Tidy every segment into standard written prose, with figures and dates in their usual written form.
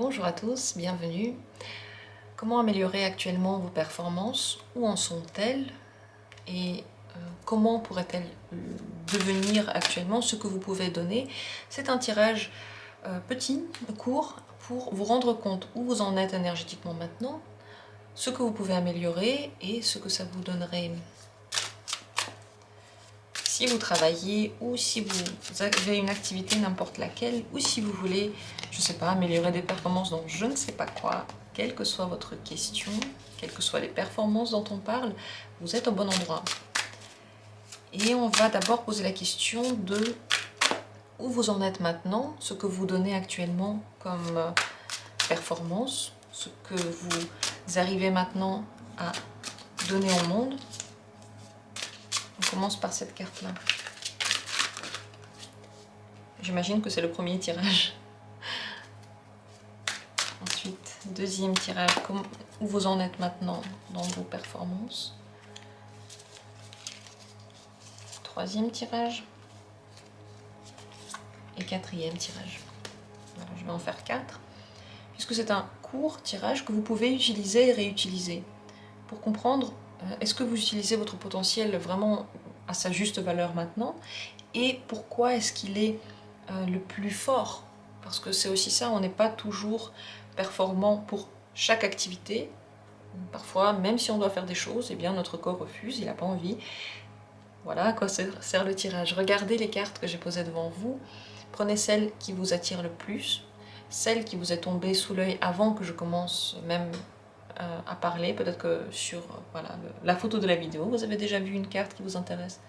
Bonjour à tous, bienvenue. Comment améliorer actuellement vos performances? Où en sont-elles? Et comment pourraient-elles devenir actuellement ce que vous pouvez donner? C'est un tirage petit, court, pour vous rendre compte où vous en êtes énergétiquement maintenant, ce que vous pouvez améliorer et ce que ça vous donnerait. Si vous travaillez ou si vous avez une activité n'importe laquelle, ou si vous voulez, je ne sais pas, améliorer des performances dans je ne sais pas quoi, quelle que soit votre question, quelles que soient les performances dont on parle, vous êtes au bon endroit. Et on va d'abord poser la question de où vous en êtes maintenant, ce que vous donnez actuellement comme performance, ce que vous arrivez maintenant à donner au monde. On commence par cette carte-là. J'imagine que c'est le premier tirage. Ensuite, deuxième tirage, où vous en êtes maintenant dans vos performances. Troisième tirage. Et quatrième tirage. Alors, je vais en faire 4, puisque c'est un court tirage que vous pouvez utiliser et réutiliser. Pour comprendre, est-ce que vous utilisez votre potentiel vraiment à sa juste valeur maintenant? Et pourquoi est-ce qu'il est le plus fort? Parce que c'est aussi ça, on n'est pas toujours performant pour chaque activité. Parfois, même si on doit faire des choses, eh bien notre corps refuse, il n'a pas envie. Voilà à quoi sert le tirage. Regardez les cartes que j'ai posées devant vous. Prenez celle qui vous attire le plus, celle qui vous est tombée sous l'œil avant que je commence même à parler. Peut-être que sur voilà, la photo de la vidéo, vous avez déjà vu une carte qui vous intéresse.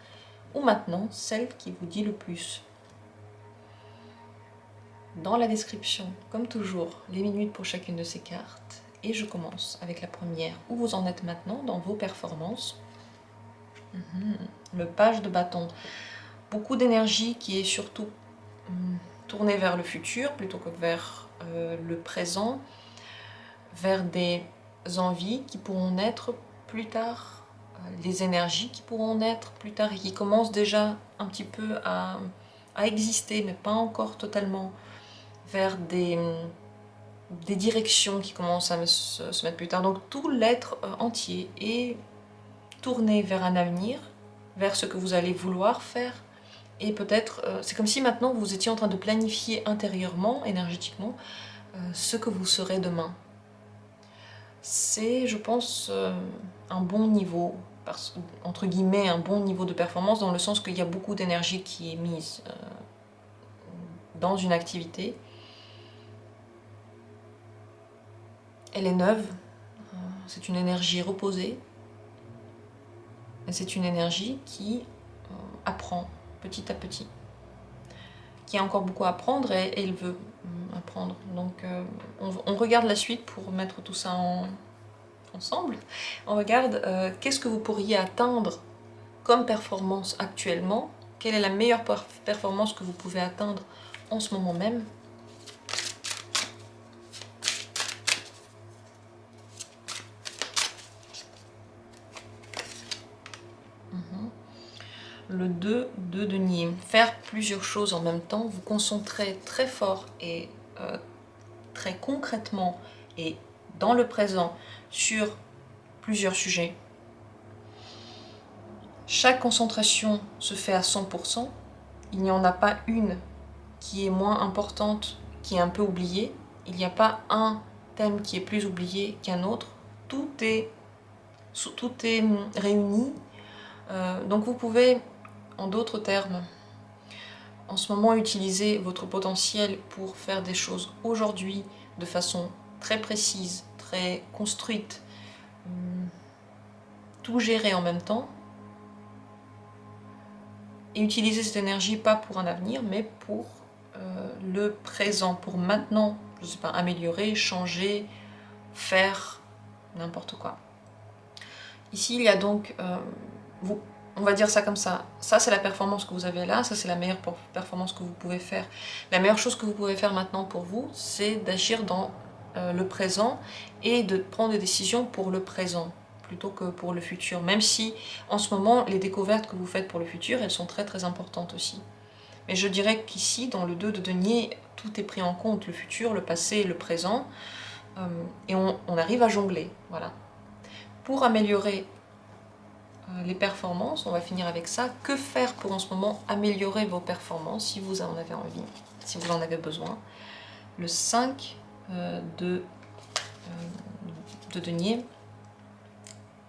Ou maintenant, celle qui vous dit le plus. Dans la description, comme toujours, les minutes pour chacune de ces cartes. Et je commence avec la première. Où vous en êtes maintenant dans vos performances? Le page de bâton. Beaucoup d'énergie qui est surtout tournée vers le futur plutôt que vers le présent, vers des envies qui pourront naître plus tard, les énergies qui pourront naître plus tard et qui commencent déjà un petit peu à exister, mais pas encore totalement, vers des directions qui commencent à se mettre plus tard. Donc tout l'être entier est tourné vers un avenir, vers ce que vous allez vouloir faire. Et peut-être, c'est comme si maintenant vous étiez en train de planifier intérieurement, énergétiquement, ce que vous serez demain. C'est, je pense, un bon niveau, entre guillemets, un bon niveau de performance, dans le sens qu'il y a beaucoup d'énergie qui est mise dans une activité. Elle est neuve, c'est une énergie reposée, et c'est une énergie qui apprend petit à petit, qui a encore beaucoup à apprendre et elle veut apprendre. Donc on regarde la suite pour mettre tout ça ensemble. On regarde qu'est-ce que vous pourriez atteindre comme performance actuellement, quelle est la meilleure performance que vous pouvez atteindre en ce moment même. Le 2 de denier. Faire plusieurs choses en même temps, vous concentrer très fort et très concrètement et dans le présent sur plusieurs sujets. Chaque concentration se fait à 100%. Il n'y en a pas une qui est moins importante, qui est un peu oubliée. Il n'y a pas un thème qui est plus oublié qu'un autre. Tout est réuni. Donc vous pouvez, en d'autres termes, en ce moment utiliser votre potentiel pour faire des choses aujourd'hui de façon très précise, très construite, tout gérer en même temps, et utiliser cette énergie pas pour un avenir, mais pour le présent, pour maintenant, je sais pas, améliorer, changer, faire n'importe quoi. Ici, il y a donc, on va dire ça comme ça c'est la performance que vous avez là, ça c'est la meilleure performance que vous pouvez faire. La meilleure chose que vous pouvez faire maintenant pour vous, c'est d'agir dans le présent et de prendre des décisions pour le présent plutôt que pour le futur, même si en ce moment les découvertes que vous faites pour le futur, elles sont très très importantes aussi. Mais je dirais qu'ici, dans le 2 de denier, tout est pris en compte, le futur, le passé, le présent, et on arrive à jongler, voilà. Pour améliorer les performances, on va finir avec ça. Que faire pour en ce moment améliorer vos performances, si vous en avez envie, si vous en avez besoin. Le 5 de denier.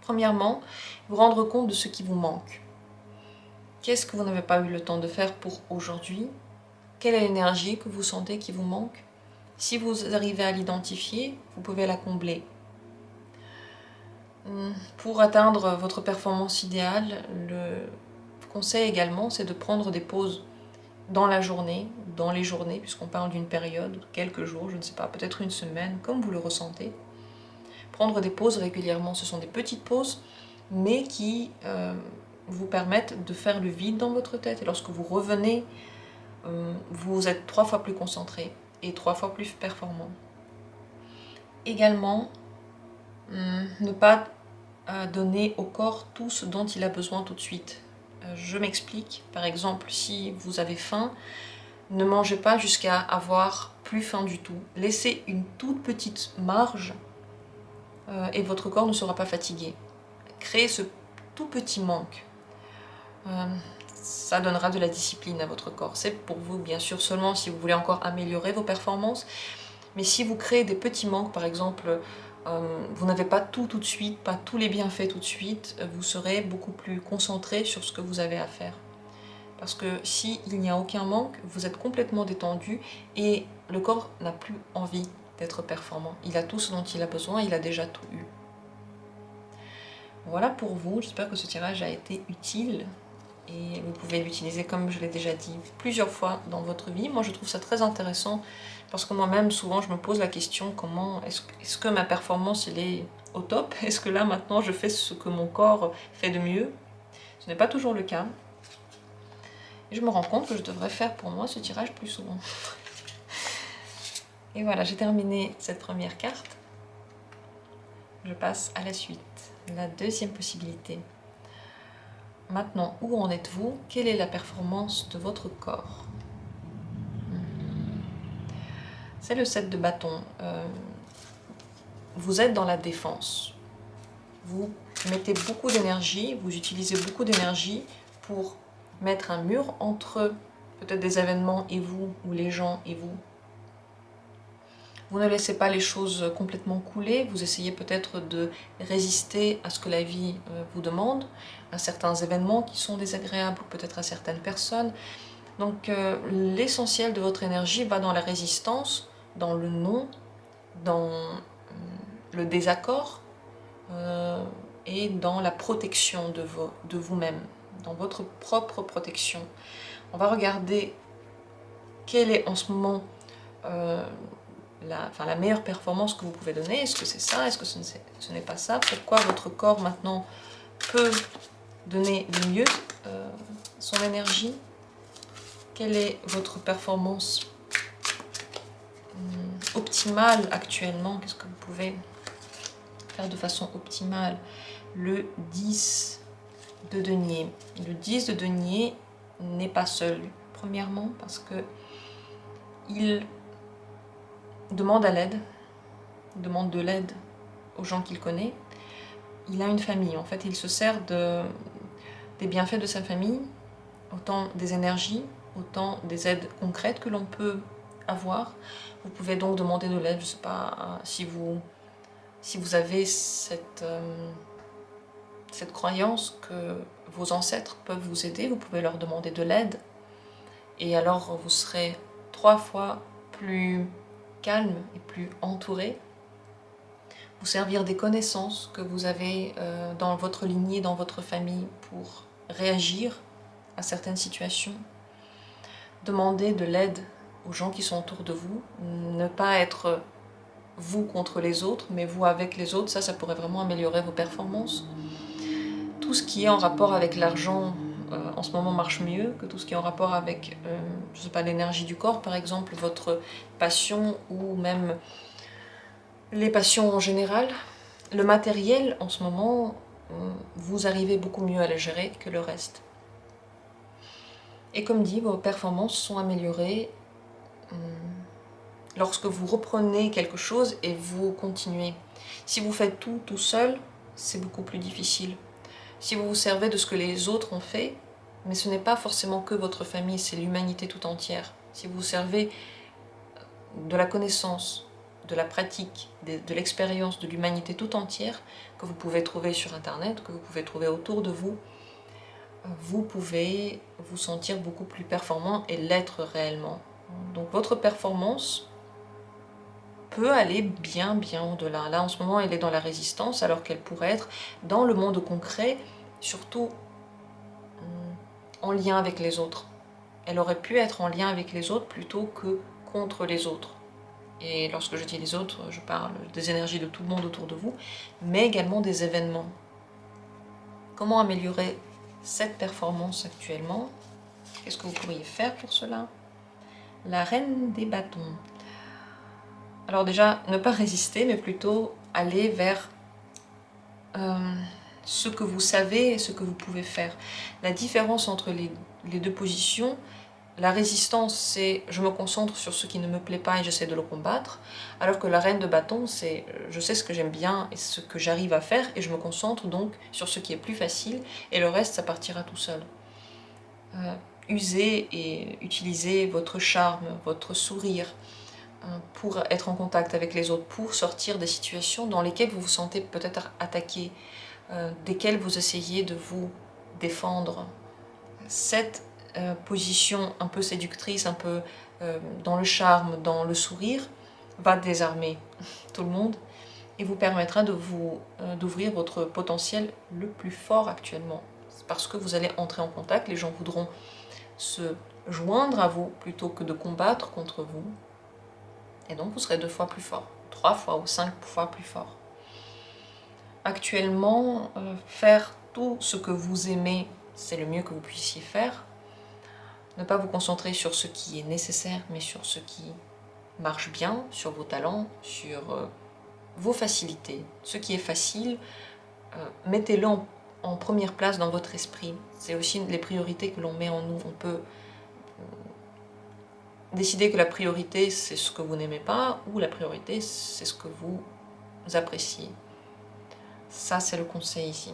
Premièrement, vous rendre compte de ce qui vous manque. Qu'est-ce que vous n'avez pas eu le temps de faire pour aujourd'hui? Quelle est l'énergie que vous sentez qui vous manque? Si vous arrivez à l'identifier, vous pouvez la combler. Pour atteindre votre performance idéale, le conseil également, c'est de prendre des pauses dans la journée, dans les journées, puisqu'on parle d'une période, quelques jours, je ne sais pas, peut-être une semaine, comme vous le ressentez. Prendre des pauses régulièrement, ce sont des petites pauses, mais qui vous permettent de faire le vide dans votre tête. Et lorsque vous revenez, vous êtes 3 fois plus concentré et 3 fois plus performant. Également, ne pas donner au corps tout ce dont il a besoin tout de suite. Je m'explique. Par exemple, si vous avez faim, ne mangez pas jusqu'à avoir plus faim du tout. Laissez une toute petite marge et votre corps ne sera pas fatigué. Créez ce tout petit manque. Ça donnera de la discipline à votre corps. C'est pour vous, bien sûr, seulement si vous voulez encore améliorer vos performances. Mais si vous créez des petits manques, par exemple, vous n'avez pas tout de suite, pas tous les bienfaits tout de suite, vous serez beaucoup plus concentré sur ce que vous avez à faire. Parce que s'il n'y a aucun manque, vous êtes complètement détendu et le corps n'a plus envie d'être performant. Il a tout ce dont il a besoin, il a déjà tout eu. Voilà pour vous, j'espère que ce tirage a été utile. Et vous pouvez l'utiliser, comme je l'ai déjà dit, plusieurs fois dans votre vie. Moi, je trouve ça très intéressant parce que moi-même, souvent, je me pose la question, comment est-ce que ma performance, elle est au top? Est-ce que là, maintenant, je fais ce que mon corps fait de mieux? Ce n'est pas toujours le cas. Et je me rends compte que je devrais faire pour moi ce tirage plus souvent. Et voilà, j'ai terminé cette première carte. Je passe à la suite, la deuxième possibilité. Maintenant, où en êtes-vous? Quelle est la performance de votre corps? C'est le 7 de bâton. Vous êtes dans la défense. Vous mettez beaucoup d'énergie, vous utilisez beaucoup d'énergie pour mettre un mur entre peut-être des événements et vous, ou les gens et vous. Vous ne laissez pas les choses complètement couler, vous essayez peut-être de résister à ce que la vie vous demande, à certains événements qui sont désagréables, ou peut-être à certaines personnes. Donc l'essentiel de votre énergie va dans la résistance, dans le non, dans le désaccord et dans la protection de vous-même, dans votre propre protection. On va regarder quelle est en ce moment la meilleure performance que vous pouvez donner. Est-ce que c'est ça? Est-ce que ce n'est pas ça? Pourquoi votre corps maintenant peut donner le mieux son énergie? Quelle est votre performance optimale actuellement? Qu'est-ce que vous pouvez faire de façon optimale? Le 10 de denier. Le 10 de denier n'est pas seul. Premièrement parce que il demande à l'aide, demande de l'aide aux gens qu'il connaît. Il a une famille, en fait, il se sert des bienfaits de sa famille, autant des énergies, autant des aides concrètes que l'on peut avoir. Vous pouvez donc demander de l'aide, je ne sais pas, si vous avez cette croyance que vos ancêtres peuvent vous aider, vous pouvez leur demander de l'aide. Et alors vous serez 3 fois plus calme et plus entouré. Vous servir des connaissances que vous avez dans votre lignée, dans votre famille pour réagir à certaines situations. Demandez de l'aide aux gens qui sont autour de vous. Ne pas être vous contre les autres, mais vous avec les autres. Ça pourrait vraiment améliorer vos performances. Tout ce qui est en rapport avec l'argent en ce moment marche mieux que tout ce qui est en rapport avec, je sais pas, l'énergie du corps par exemple, votre passion ou même les passions en général. Le matériel en ce moment, vous arrivez beaucoup mieux à le gérer que le reste. Et comme dit, vos performances sont améliorées lorsque vous reprenez quelque chose et vous continuez. Si vous faites tout seul, c'est beaucoup plus difficile. Si vous vous servez de ce que les autres ont fait, mais ce n'est pas forcément que votre famille, c'est l'humanité tout entière. Si vous vous servez de la connaissance, de la pratique, de l'expérience de l'humanité tout entière, que vous pouvez trouver sur Internet, que vous pouvez trouver autour de vous, vous pouvez vous sentir beaucoup plus performant et l'être réellement. Donc votre performance peut aller bien au-delà. Là en ce moment elle est dans la résistance alors qu'elle pourrait être dans le monde concret, surtout en lien avec les autres. Elle aurait pu être en lien avec les autres plutôt que contre les autres. Et lorsque je dis les autres, je parle des énergies de tout le monde autour de vous, mais également des événements. Comment améliorer cette performance actuellement? Qu'est-ce que vous pourriez faire pour cela? La reine des bâtons. Alors déjà, ne pas résister, mais plutôt aller vers ce que vous savez et ce que vous pouvez faire. La différence entre les deux positions, la résistance, c'est je me concentre sur ce qui ne me plaît pas et j'essaie de le combattre, alors que la reine de bâton, c'est je sais ce que j'aime bien et ce que j'arrive à faire et je me concentre donc sur ce qui est plus facile et le reste, ça partira tout seul. Usez et utilisez votre charme, votre sourire pour être en contact avec les autres, pour sortir des situations dans lesquelles vous vous sentez peut-être attaqué, desquelles vous essayez de vous défendre. Cette position un peu séductrice, un peu dans le charme, dans le sourire, va désarmer tout le monde et vous permettra d'ouvrir votre potentiel le plus fort actuellement. Parce que vous allez entrer en contact, les gens voudront se joindre à vous plutôt que de combattre contre vous. Et donc vous serez 2 fois plus fort, 3 fois ou 5 fois plus fort. Actuellement, faire tout ce que vous aimez, c'est le mieux que vous puissiez faire. Ne pas vous concentrer sur ce qui est nécessaire, mais sur ce qui marche bien, sur vos talents, sur vos facilités. Ce qui est facile, mettez-le en première place dans votre esprit. C'est aussi les priorités que l'on met en nous. On peut décider que la priorité, c'est ce que vous n'aimez pas, ou la priorité, c'est ce que vous appréciez. Ça, c'est le conseil ici.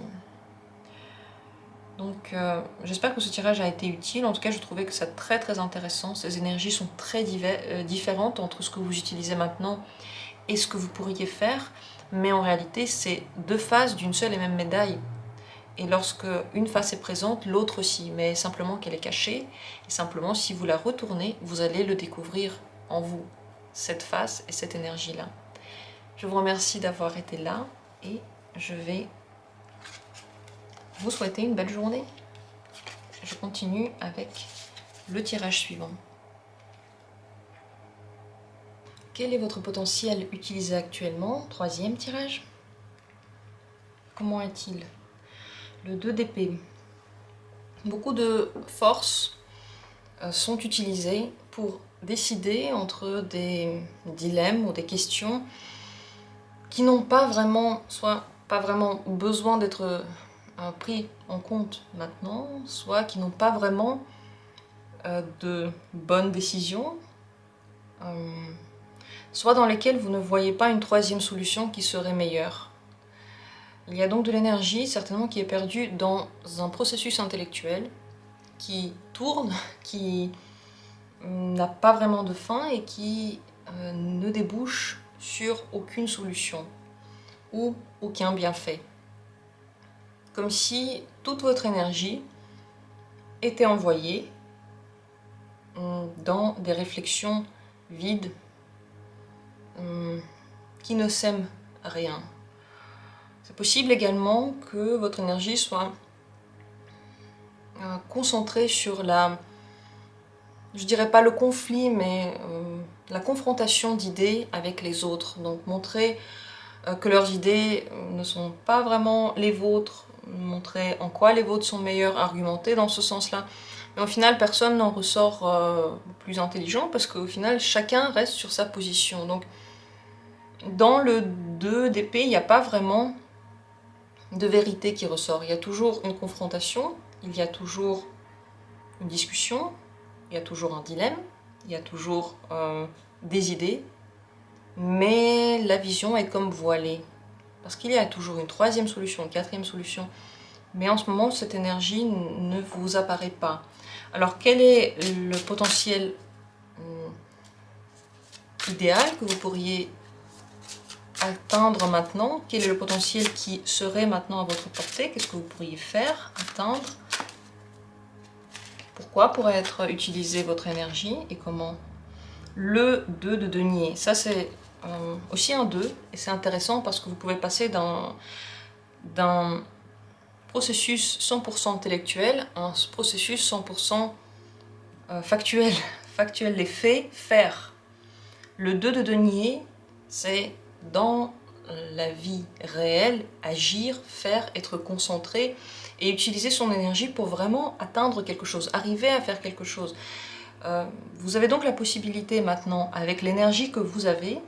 Donc, j'espère que ce tirage a été utile. En tout cas, je trouvais que c'est très intéressant. Ces énergies sont très différentes entre ce que vous utilisez maintenant et ce que vous pourriez faire. Mais en réalité, c'est 2 faces d'une seule et même médaille. Et lorsque une face est présente, l'autre aussi, mais simplement qu'elle est cachée. Et simplement, si vous la retournez, vous allez le découvrir en vous, cette face et cette énergie-là. Je vous remercie d'avoir été là et je vais vous souhaiter une belle journée. Je continue avec le tirage suivant. Quel est votre potentiel utilisé actuellement? 3e tirage. Comment est-il? Le 2 d'épée. Beaucoup de forces sont utilisées pour décider entre des dilemmes ou des questions qui n'ont pas vraiment, soit pas vraiment besoin d'être pris en compte maintenant, soit qui n'ont pas vraiment de bonnes décisions, soit dans lesquelles vous ne voyez pas une 3e solution qui serait meilleure. Il y a donc de l'énergie, certainement, qui est perdue dans un processus intellectuel qui tourne, qui n'a pas vraiment de fin et qui ne débouche sur aucune solution ou aucun bienfait. Comme si toute votre énergie était envoyée dans des réflexions vides qui ne sèment rien. C'est possible également que votre énergie soit concentrée sur la, je dirais pas le conflit, mais la confrontation d'idées avec les autres. Donc montrer que leurs idées ne sont pas vraiment les vôtres, montrer en quoi les vôtres sont meilleures, argumenter dans ce sens-là. Mais au final, personne n'en ressort plus intelligent parce qu'au final, chacun reste sur sa position. Donc dans le 2 d'épée, il n'y a pas vraiment de vérité qui ressort. Il y a toujours une confrontation, il y a toujours une discussion, il y a toujours un dilemme, il y a toujours des idées, mais la vision est comme voilée. Parce qu'il y a toujours une troisième solution, une quatrième solution. Mais en ce moment, cette énergie ne vous apparaît pas. Alors, quel est le potentiel idéal que vous pourriez atteindre maintenant? Quel est le potentiel qui serait maintenant à votre portée? Qu'est-ce que vous pourriez faire, atteindre? Pourquoi pourrait être utilisée votre énergie et comment? Le 2 de denier, ça c'est aussi un 2, et c'est intéressant parce que vous pouvez passer d'un processus 100% intellectuel à un processus 100% factuel, factuel, les faits, faire. Le 2 de denier, c'est dans la vie réelle, agir, faire, être concentré et utiliser son énergie pour vraiment atteindre quelque chose, arriver à faire quelque chose. Vous avez donc la possibilité maintenant, avec l'énergie que vous avez,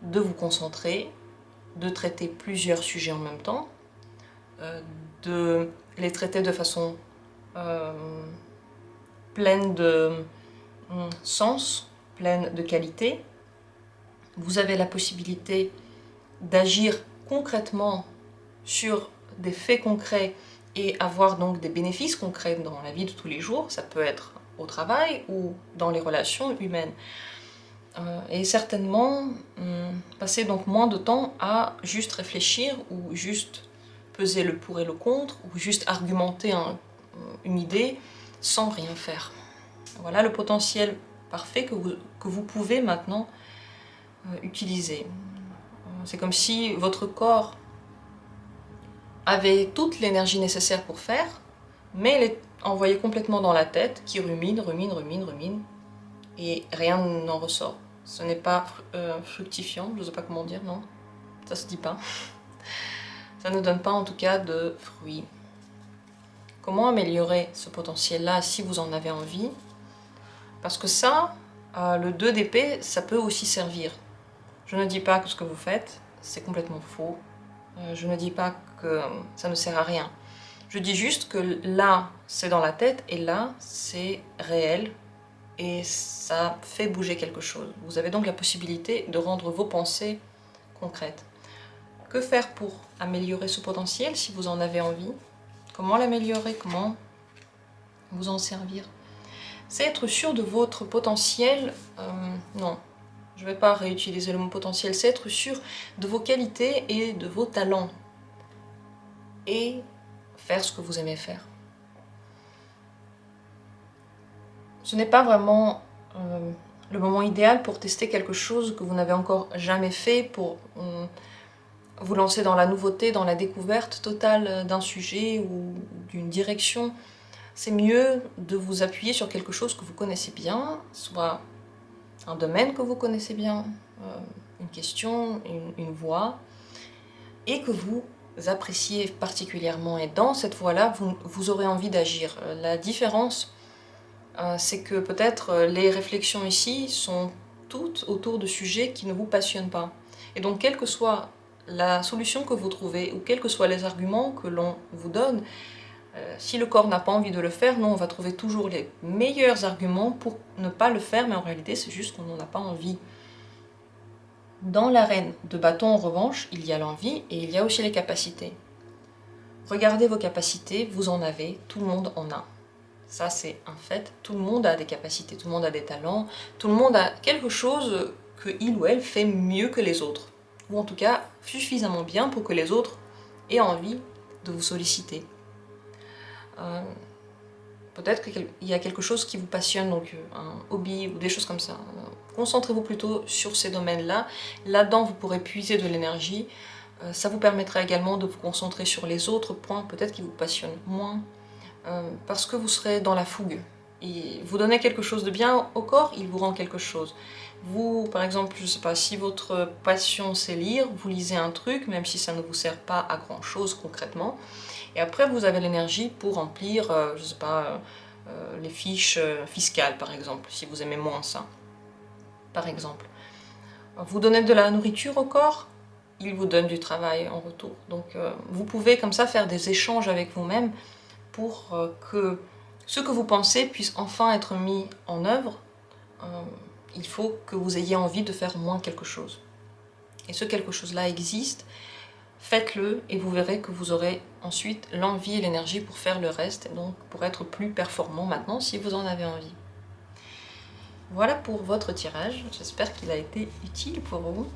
de vous concentrer, de traiter plusieurs sujets en même temps, de les traiter de façon pleine de sens, pleine de qualité. Vous avez la possibilité d'agir concrètement sur des faits concrets et avoir donc des bénéfices concrets dans la vie de tous les jours. Ça peut être au travail ou dans les relations humaines. Et certainement passer donc moins de temps à juste réfléchir ou juste peser le pour et le contre ou juste argumenter une idée sans rien faire. Voilà le potentiel parfait que vous pouvez maintenant utiliser. C'est comme si votre corps avait toute l'énergie nécessaire pour faire, mais elle est envoyée complètement dans la tête qui rumine, et rien n'en ressort. Ce n'est pas fructifiant, je ne sais pas comment dire, non, ça se dit pas. Ça ne donne pas en tout cas de fruits. Comment améliorer ce potentiel-là si vous en avez envie? Parce que ça, le 2 d'épée, ça peut aussi servir. Je ne dis pas que ce que vous faites, c'est complètement faux. Je ne dis pas que ça ne sert à rien. Je dis juste que là, c'est dans la tête et là, c'est réel et ça fait bouger quelque chose. Vous avez donc la possibilité de rendre vos pensées concrètes. Que faire pour améliorer ce potentiel si vous en avez envie? Comment l'améliorer? Comment vous en servir? C'est être sûr de votre potentiel. Non, je ne vais pas réutiliser le mot potentiel. C'est être sûr de vos qualités et de vos talents. Et faire ce que vous aimez faire. Ce n'est pas vraiment le moment idéal pour tester quelque chose que vous n'avez encore jamais fait, pour vous lancer dans la nouveauté, dans la découverte totale d'un sujet ou d'une direction. C'est mieux de vous appuyer sur quelque chose que vous connaissez bien, soit un domaine que vous connaissez bien, une question, une voie, et que vous appréciez particulièrement. Et dans cette voie-là, vous aurez envie d'agir. La différence, c'est que peut-être les réflexions ici sont toutes autour de sujets qui ne vous passionnent pas. Et donc, quelle que soit la solution que vous trouvez, ou quels que soient les arguments que l'on vous donne, si le corps n'a pas envie de le faire, nous on va trouver toujours les meilleurs arguments pour ne pas le faire, mais en réalité c'est juste qu'on n'en a pas envie. Dans l'arène de bâton, en revanche, il y a l'envie et il y a aussi les capacités. Regardez vos capacités, vous en avez, tout le monde en a. Ça c'est un fait, tout le monde a des capacités, tout le monde a des talents, tout le monde a quelque chose que il ou elle fait mieux que les autres. Ou en tout cas suffisamment bien pour que les autres aient envie de vous solliciter. Peut-être qu'il y a quelque chose qui vous passionne, donc un hobby ou des choses comme ça. Concentrez-vous plutôt sur ces domaines-là. Là-dedans, vous pourrez puiser de l'énergie. Ça vous permettra également de vous concentrer sur les autres points, peut-être qui vous passionnent moins, parce que vous serez dans la fougue. Et vous donnez quelque chose de bien au corps, il vous rend quelque chose. Vous, par exemple, je ne sais pas, si votre passion c'est lire, vous lisez un truc, même si ça ne vous sert pas à grand chose concrètement, et après vous avez l'énergie pour remplir, je ne sais pas, les fiches fiscales par exemple, si vous aimez moins ça, par exemple. Vous donnez de la nourriture au corps, il vous donne du travail en retour. Donc vous pouvez comme ça faire des échanges avec vous-même pour que ce que vous pensez puisse enfin être mis en œuvre, il faut que vous ayez envie de faire au moins quelque chose. Et ce quelque chose-là existe, faites-le et vous verrez que vous aurez ensuite l'envie et l'énergie pour faire le reste, et donc pour être plus performant maintenant si vous en avez envie. Voilà pour votre tirage, j'espère qu'il a été utile pour vous.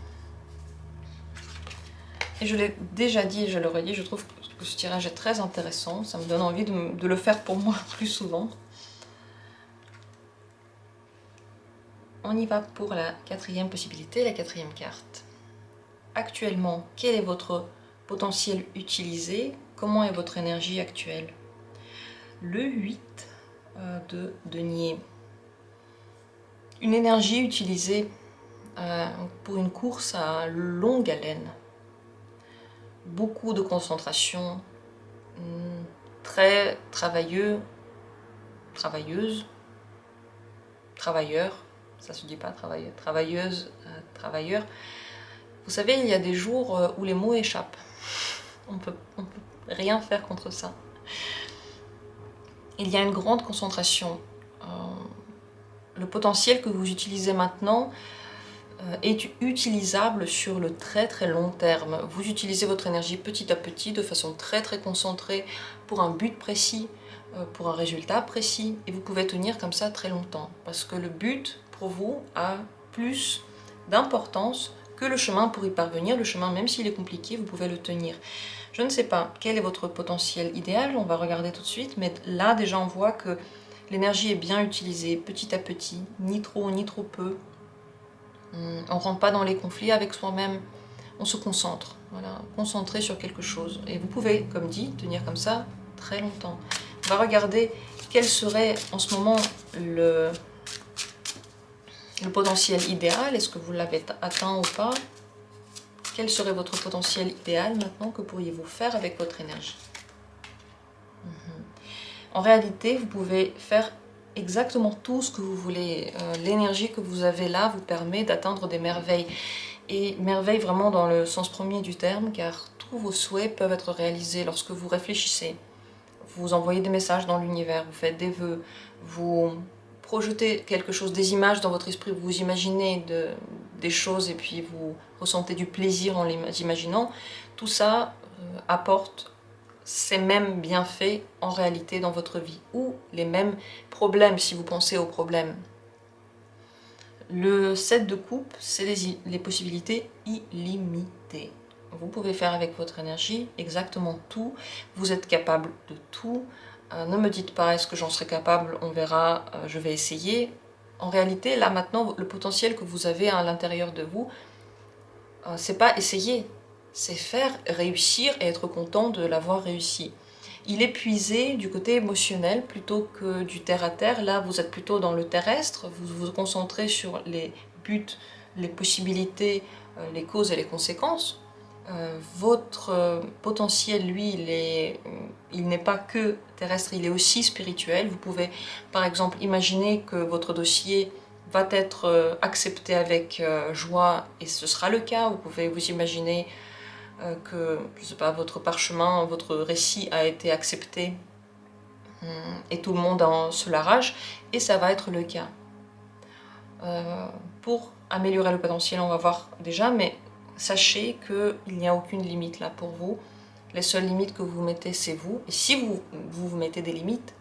Et je l'ai déjà dit et je le redis, je trouve que ce tirage est très intéressant, ça me donne envie de le faire pour moi plus souvent. On y va pour la quatrième possibilité, la quatrième carte. Actuellement, quel est votre potentiel utilisé? Comment est votre énergie actuelle? Le 8 de denier. Une énergie utilisée pour une course à longue haleine. Beaucoup de concentration, très travailleux, travailleuse, travailleur, ça se dit pas travailleur, travailleuse, travailleur. Vous savez, il y a des jours où les mots échappent. On peut rien faire contre ça. Il y a une grande concentration. Le potentiel que vous utilisez maintenant est utilisable sur le très très long terme. Vous utilisez votre énergie petit à petit, de façon très très concentrée, pour un but précis, pour un résultat précis, et vous pouvez tenir comme ça très longtemps. Parce que le but, pour vous, a plus d'importance que le chemin pour y parvenir. Le chemin, même s'il est compliqué, vous pouvez le tenir. Je ne sais pas quel est votre potentiel idéal, on va regarder tout de suite, mais là déjà on voit que l'énergie est bien utilisée petit à petit, ni trop peu. On ne rentre pas dans les conflits avec soi-même, on se concentre, voilà, concentré sur quelque chose. Et vous pouvez, comme dit, tenir comme ça très longtemps. On va regarder quel serait en ce moment le potentiel idéal. Est-ce que vous l'avez atteint ou pas? Quel serait votre potentiel idéal maintenant? Que pourriez-vous faire avec votre énergie? En réalité, vous pouvez faire exactement tout ce que vous voulez. L'énergie que vous avez là vous permet d'atteindre des merveilles. Et merveilles vraiment dans le sens premier du terme, car tous vos souhaits peuvent être réalisés lorsque vous réfléchissez. Vous envoyez des messages dans l'univers, vous faites des vœux, vous projetez quelque chose, des images dans votre esprit, vous imaginez des choses et puis vous ressentez du plaisir en les imaginant. Tout ça apporte ces mêmes bienfaits en réalité dans votre vie, ou les mêmes problèmes si vous pensez aux problèmes. Le 7 de coupe, c'est les possibilités illimitées. Vous pouvez faire avec votre énergie exactement tout, vous êtes capable de tout. Ne me dites pas est-ce que j'en serai capable, on verra, je vais essayer. En réalité, là maintenant, le potentiel que vous avez à l'intérieur de vous, c'est pas essayer, c'est faire, réussir et être content de l'avoir réussi. Il est puisé du côté émotionnel plutôt que du terre-à-terre. Là, vous êtes plutôt dans le terrestre, vous vous concentrez sur les buts, les possibilités, les causes et les conséquences. Votre potentiel, lui, il n'est pas que terrestre, il est aussi spirituel. Vous pouvez, par exemple, imaginer que votre dossier va être accepté avec joie, et ce sera le cas. Vous pouvez vous imaginer que, je sais pas, votre parchemin, votre récit a été accepté et tout le monde se l'arrache, et ça va être le cas. Pour améliorer le potentiel, on va voir déjà, mais sachez qu'il n'y a aucune limite là pour vous. Les seules limites que vous mettez, c'est vous. Et si vous mettez des limites,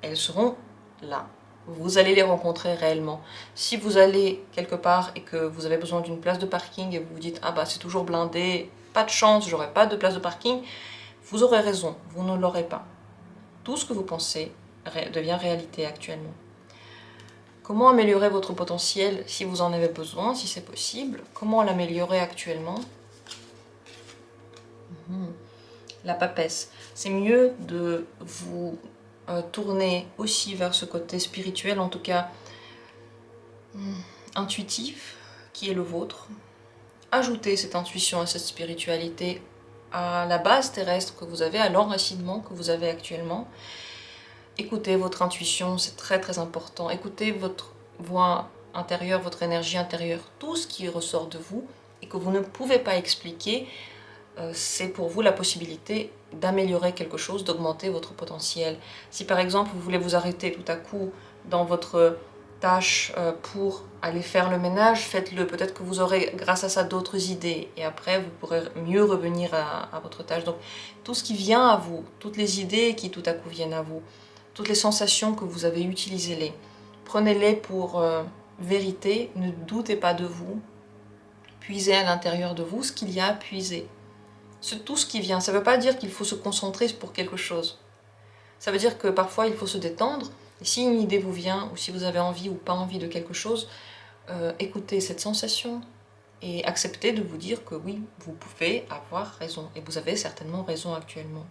elles seront là. Vous allez les rencontrer réellement. Si vous allez quelque part et que vous avez besoin d'une place de parking et vous vous dites « Ah bah c'est toujours blindé, pas de chance, j'aurai pas de place de parking », vous aurez raison, vous ne l'aurez pas. Tout ce que vous pensez devient réalité actuellement. Comment améliorer votre potentiel si vous en avez besoin, si c'est possible? Comment l'améliorer actuellement? La papesse. C'est mieux de vous tourner aussi vers ce côté spirituel, en tout cas intuitif, qui est le vôtre. Ajoutez cette intuition et cette spiritualité à la base terrestre que vous avez, à l'enracinement que vous avez actuellement. Écoutez votre intuition, c'est très très important. Écoutez votre voix intérieure, votre énergie intérieure, tout ce qui ressort de vous et que vous ne pouvez pas expliquer. c'est pour vous la possibilité d'améliorer quelque chose, d'augmenter votre potentiel. Si par exemple vous voulez vous arrêter tout à coup dans votre tâche pour aller faire le ménage, faites-le. Peut-être que vous aurez grâce à ça d'autres idées et après vous pourrez mieux revenir à votre tâche. Donc tout ce qui vient à vous, toutes les idées qui tout à coup viennent à vous, toutes les sensations que vous avez, utilisez-les. Prenez-les pour vérité, ne doutez pas de vous, puisez à l'intérieur de vous ce qu'il y a à puiser. C'est tout ce qui vient. Ça ne veut pas dire qu'il faut se concentrer pour quelque chose. Ça veut dire que parfois il faut se détendre. Et si une idée vous vient, ou si vous avez envie ou pas envie de quelque chose, écoutez cette sensation et acceptez de vous dire que oui, vous pouvez avoir raison. Et vous avez certainement raison actuellement.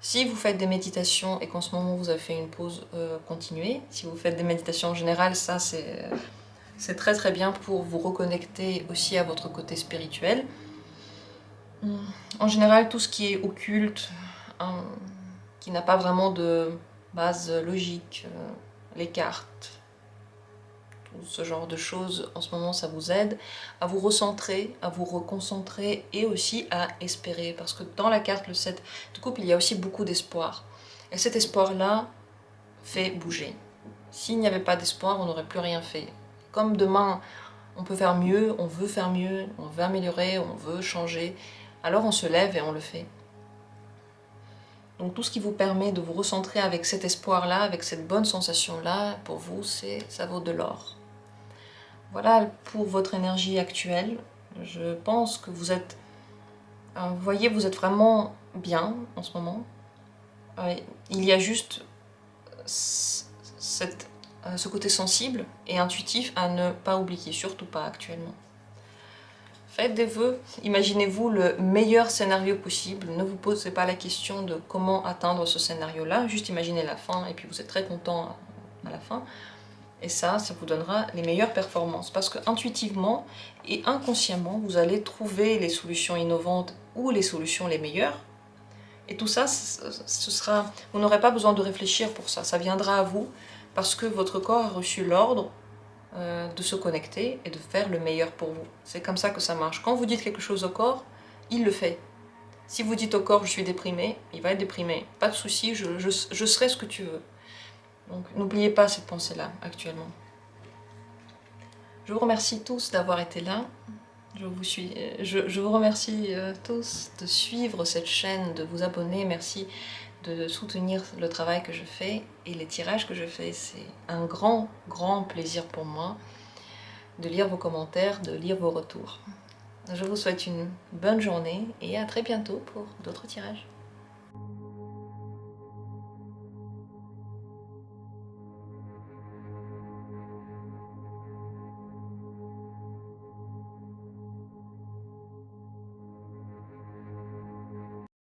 Si vous faites des méditations et qu'en ce moment vous avez fait une pause, continuez. Si vous faites des méditations en général, ça c'est très très bien pour vous reconnecter aussi à votre côté spirituel. En général, tout ce qui est occulte, qui n'a pas vraiment de base logique, les cartes, tout ce genre de choses, en ce moment ça vous aide à vous recentrer, à vous reconcentrer et aussi à espérer. Parce que dans la carte, le 7 de coupe, il y a aussi beaucoup d'espoir. Et cet espoir-là fait bouger. S'il n'y avait pas d'espoir, on n'aurait plus rien fait. Comme demain, on peut faire mieux, on veut faire mieux, on veut améliorer, on veut changer, alors on se lève et on le fait. Donc tout ce qui vous permet de vous recentrer avec cet espoir-là, avec cette bonne sensation-là, pour vous, ça vaut de l'or. Voilà pour votre énergie actuelle. Je pense que vous êtes... vous voyez, vous êtes vraiment bien en ce moment. Il y a juste ce côté sensible et intuitif à ne pas oublier, surtout pas actuellement. Faites des vœux, imaginez-vous le meilleur scénario possible, ne vous posez pas la question de comment atteindre ce scénario-là, juste imaginez la fin et puis vous êtes très content à la fin. Et ça vous donnera les meilleures performances parce que intuitivement et inconsciemment, vous allez trouver les solutions innovantes ou les solutions les meilleures. Et tout ça, vous n'aurez pas besoin de réfléchir pour ça, ça viendra à vous parce que votre corps a reçu l'ordre de se connecter et de faire le meilleur pour vous. C'est comme ça que ça marche. Quand vous dites quelque chose au corps, il le fait. Si vous dites au corps je suis déprimé, il va être déprimé. Pas de souci, je serai ce que tu veux. Donc n'oubliez pas cette pensée-là actuellement. Je vous remercie tous d'avoir été là. Je vous remercie tous de suivre cette chaîne, de vous abonner. Merci de soutenir le travail que je fais et les tirages que je fais. C'est un grand, grand plaisir pour moi de lire vos commentaires, de lire vos retours. Je vous souhaite une bonne journée et à très bientôt pour d'autres tirages.